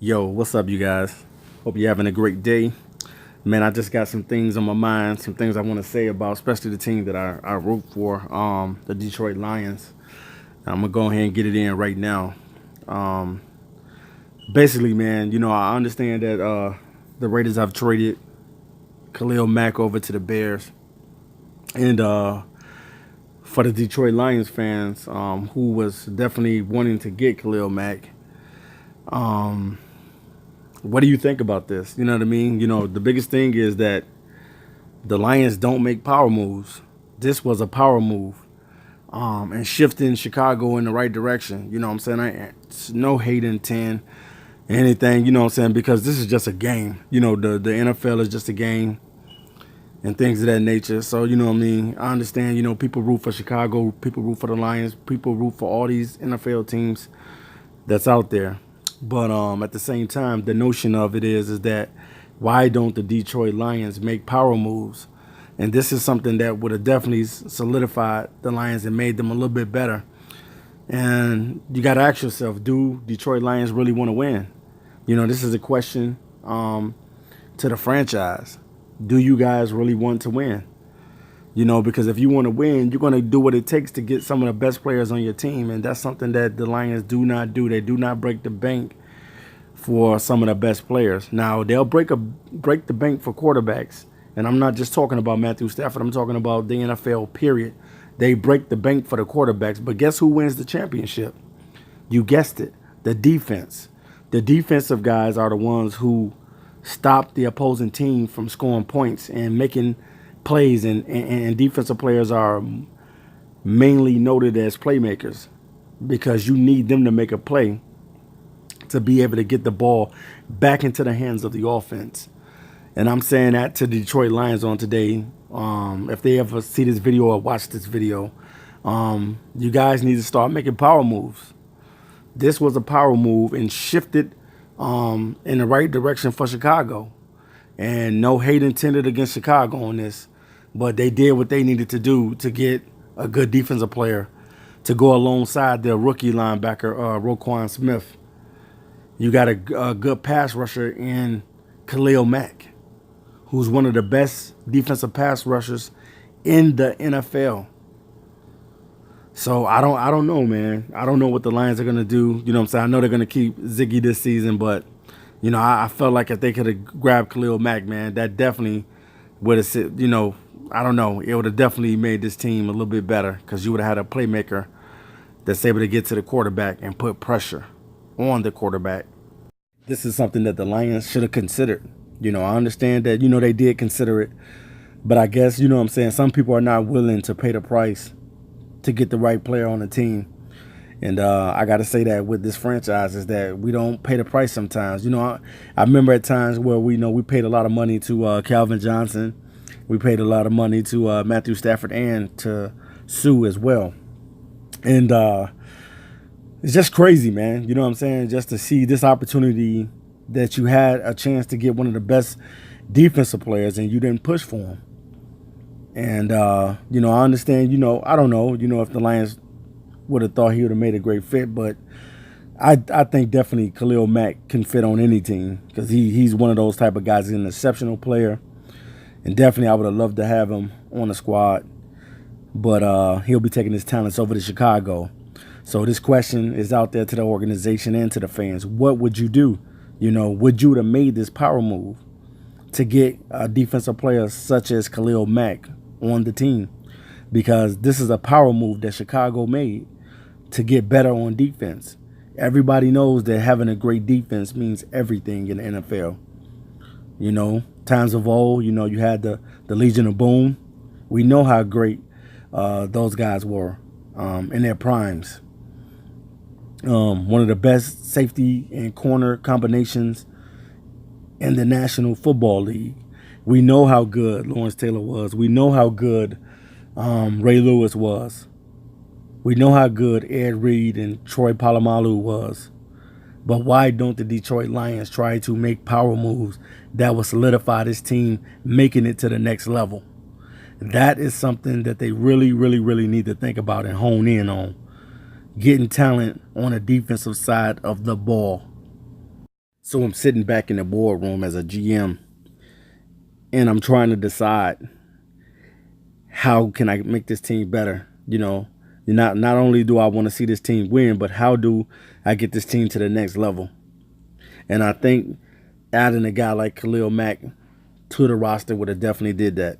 Yo, what's up, you guys? Hope you're having a great day. Man, I just got some things on my mind, some things I want to say about, especially the team that I root for, the Detroit Lions. I'm gonna go ahead and get it in right now. Um, Basically, man, I understand that the Raiders have traded Khalil Mack over to the Bears, and for the Detroit Lions fans, who was definitely wanting to get Khalil Mack. Um, what do you think about this? You know what I mean? The biggest thing is that the Lions don't make power moves. This was a power move, and shifting Chicago in the right direction. You know what I'm saying? It's no hate intent, anything. You know what I'm saying? Because this is just a game. The NFL is just a game and things of that nature. So you know what I mean? I understand. People root for Chicago, people root for the Lions, people root for all these NFL teams that's out there. But at the same time, the notion of it is that why don't the Detroit Lions make power moves? And this is something that would have definitely solidified the Lions and made them a little bit better. And you got to ask yourself, do Detroit Lions really want to win? This is a question to the franchise. Do you guys really want to win? Because if you want to win, you're going to do what it takes to get some of the best players on your team. And that's something that the Lions do not do. They do not break the bank for some of the best players. Now, they'll break the bank for quarterbacks. And I'm not just talking about Matthew Stafford. I'm talking about the NFL, period. They break the bank for the quarterbacks. But guess who wins the championship? You guessed it, the defense. The defensive guys are the ones who stop the opposing team from scoring points and making plays, and defensive players are mainly noted as playmakers because you need them to make a play to be able to get the ball back into the hands of the offense. And I'm saying that to the Detroit Lions on today. If they ever see this video or watch this video, you guys need to start making power moves. This was a power move and shifted in the right direction for Chicago. And no hate intended against Chicago on this, but they did what they needed to do to get a good defensive player to go alongside their rookie linebacker, Roquan Smith. You got a good pass rusher in Khalil Mack, who's one of the best defensive pass rushers in the NFL. So I don't know, man. I don't know what the Lions are gonna do. You know what I'm saying? I know they're gonna keep Ziggy this season, but I felt like if they could have grabbed Khalil Mack, man, that definitely would have, I don't know, it would have definitely made this team a little bit better because you would have had a playmaker that's able to get to the quarterback and put pressure on the quarterback. This is something that the Lions should have considered. I understand that, they did consider it, but I guess, what I'm saying, some people are not willing to pay the price to get the right player on the team. And I got to say that with this franchise is that we don't pay the price sometimes. I remember at times where we paid a lot of money to Calvin Johnson. We paid a lot of money to Matthew Stafford and to Sue as well. And it's just crazy, man. You know what I'm saying? Just to see this opportunity that you had a chance to get one of the best defensive players and you didn't push for him. And, I understand, I don't know, if the Lions would have thought he would have made a great fit, but I think definitely Khalil Mack can fit on any team because he's one of those type of guys. He's an exceptional player, and definitely I would have loved to have him on the squad, but he'll be taking his talents over to Chicago. So this question is out there to the organization and to the fans. What would you do? Would you have made this power move to get a defensive player such as Khalil Mack on the team? Because this is a power move that Chicago made to get better on defense. Everybody knows that having a great defense means everything in the NFL. Times of old, you had the Legion of Boom. We know how great those guys were in their primes. One of the best safety and corner combinations in the National Football League. We know how good Lawrence Taylor was. We know how good Ray Lewis was. We know how good Ed Reed and Troy Polamalu was. But why don't the Detroit Lions try to make power moves that will solidify this team making it to the next level? That is something that they really, really, really need to think about and hone in on. Getting talent on the defensive side of the ball. So I'm sitting back in the boardroom as a GM, and I'm trying to decide how can I make this team better. Not only do I want to see this team win, but how do I get this team to the next level? And I think adding a guy like Khalil Mack to the roster would have definitely did that.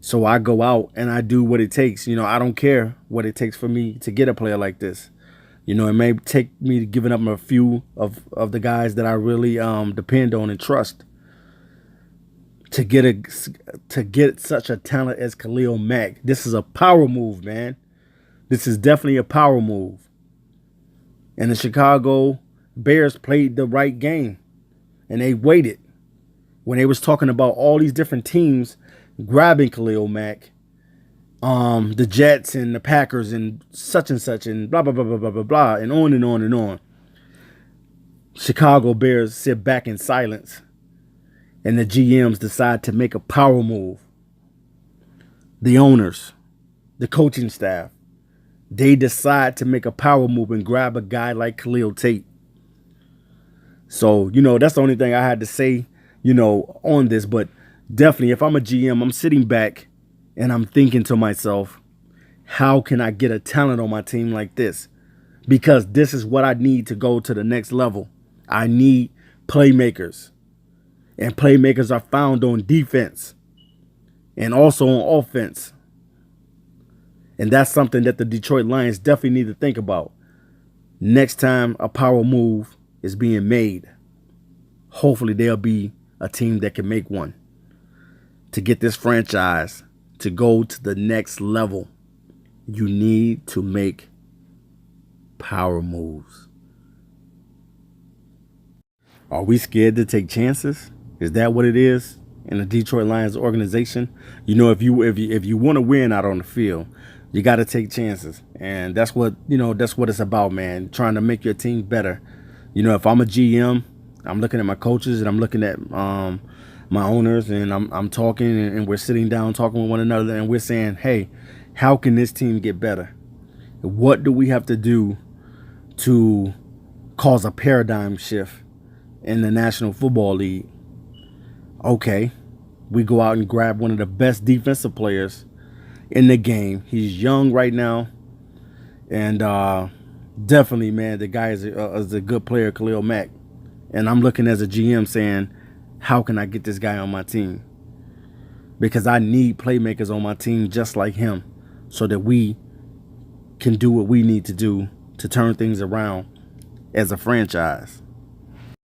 So I go out and I do what it takes. I don't care what it takes for me to get a player like this. It may take me giving up a few of the guys that I really depend on and trust to get such a talent as Khalil Mack. This is a power move, man. This is definitely a power move. And the Chicago Bears played the right game, and they waited. When they was talking about all these different teams grabbing Khalil Mack, the Jets and the Packers and such and blah, blah, blah, blah, blah, blah, blah, and on and on and on. Chicago Bears sit back in silence, and the GMs decide to make a power move. The owners, the coaching staff, they decide to make a power move and grab a guy like Khalil Tate. So, that's the only thing I had to say, on this. But definitely, if I'm a GM, I'm sitting back and I'm thinking to myself, how can I get a talent on my team like this? Because this is what I need to go to the next level. I need playmakers. And playmakers are found on defense and also on offense. And that's something that the Detroit Lions definitely need to think about. Next time a power move is being made, hopefully there'll be a team that can make one to get this franchise to go to the next level. You need to make power moves. Are we scared to take chances? Is that what it is in the Detroit Lions organization? If you want to win out on the field, you got to take chances, and that's what it's about, man. Trying to make your team better. If I'm a GM, I'm looking at my coaches and I'm looking at my owners, and I'm talking, and we're sitting down talking with one another, and we're saying, hey, how can this team get better? What do we have to do to cause a paradigm shift in the National Football League? Okay, we go out and grab one of the best defensive players in the game. He's young right now, and definitely, man, the guy is a good player, Khalil Mack. And I'm looking as a GM saying, how can I get this guy on my team? Because I need playmakers on my team just like him, so that we can do what we need to do to turn things around as a franchise.